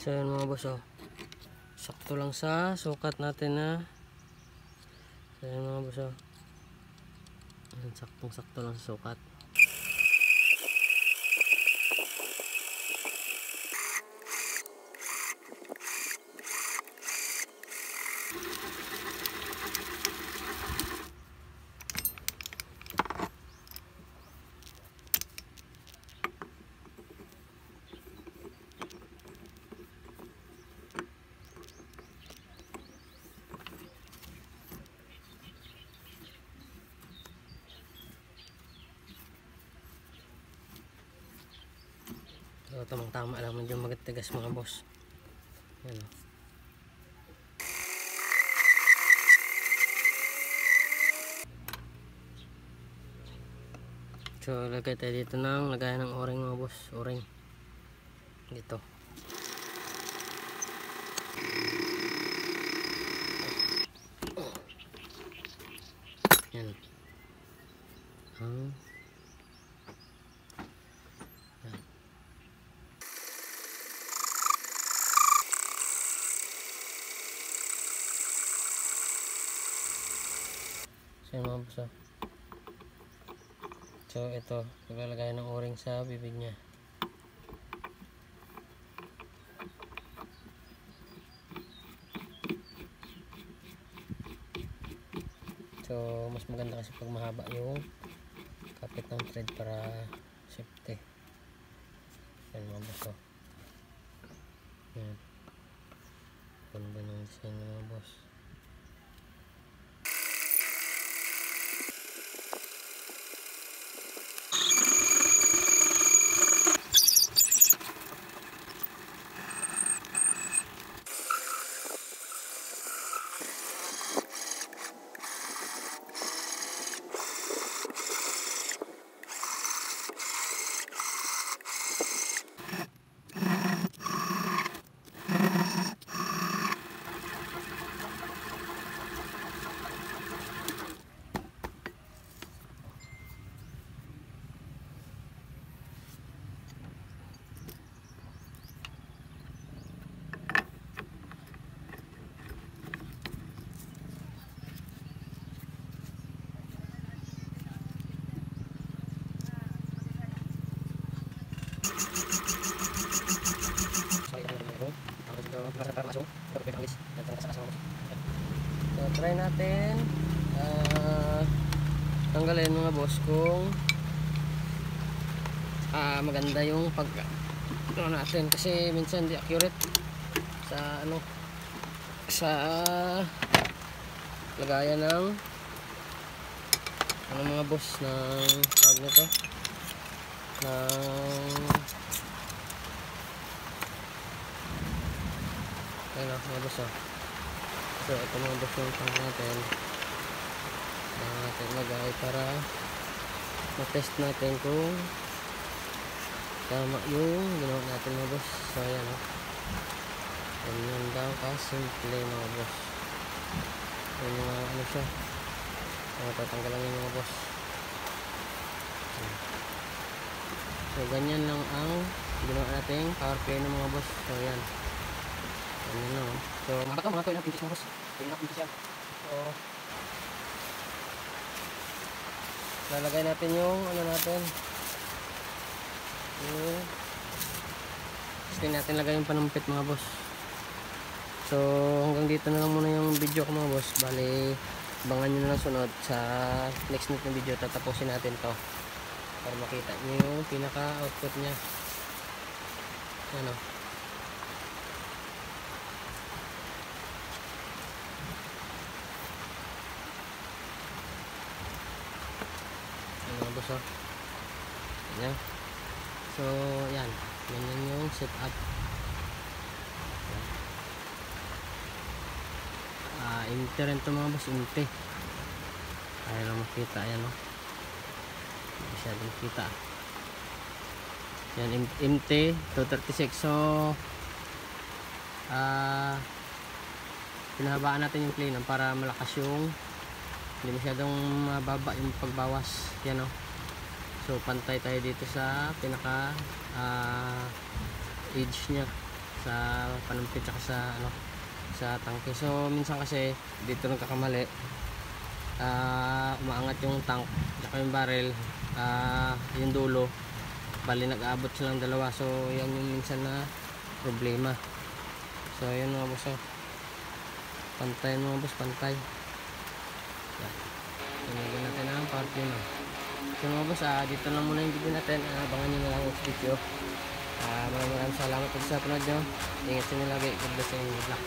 So yun mga boss, oh. Sakto lang sa sukat natin na. So yun mga boss, oh. Saktong sakto lang sa sukat. So tamang tama lang medyo magatigas mga boss. Yan, oh. So lagay tayo dito ng lagayan ng o-ring mga boss, o-ring dito. Yan. So yun mga boss, oh. So ito, maglalagay ng o-ring sa bibig niya. So mas maganda kasi pag mahaba yung kapit ng thread para safety. Yan mga boss, oh. Yan. Ganda ng design mga boss. So try natin tanggalin mga boss kung maganda yung pag natin, kasi minsan di accurate sa sa lagayan ng mga boss ng tawag nito ayun na mga boss, oh. So ito mga boss yung tank natin lagay para matest natin kung tama yung ginawa natin mga boss. So ayan, oh. Ganyan daw kasimple mga boss. Yung mga siya, tatanggalan yung mga boss. So ganyan lang ang ginawa natin power play ng mga boss. So ayan, ganyan lang, oh. So mga 12 pinches mga boss, 12 pinches yan. So lalagay natin yung natin gusto natin lagay yung panumpit mga boss. So hanggang dito na lang muna yung video ko mga boss. Bali abangan nyo na lang sunod sa next na video. Tatapusin natin to para makita nyo yung pinaka output nya. Ano, mga boss, oh. Yan. So yan, ganyan yung setup. Inte rin ito mga boss, inte. Ayaw lang makita, ayan, oh. Hindi masyadong kita. Yan, inte 236. So pinahabaan natin yung plane para malakas yung, hindi masyadong mababa yung pagbawas. Yan, oh. So pantay tayo dito sa pinaka edge nya. So sa panumpit tsaka sa ano, sa tangke. So minsan kasi dito nagkakamali, umaangat yung tank tsaka yung barrel, yung dulo, bali nag-aabot silang dalawa. So yan yung minsan na problema. So yun mga boss, pantay mga boss, pantay. Yan, tinigil natin ang power clean. So mga boss, dito lang muna yung video natin. Abangan nyo na lang next video. Maraming salamat po sa panood nyo. Ingat sa inyo lagi. God bless and good luck.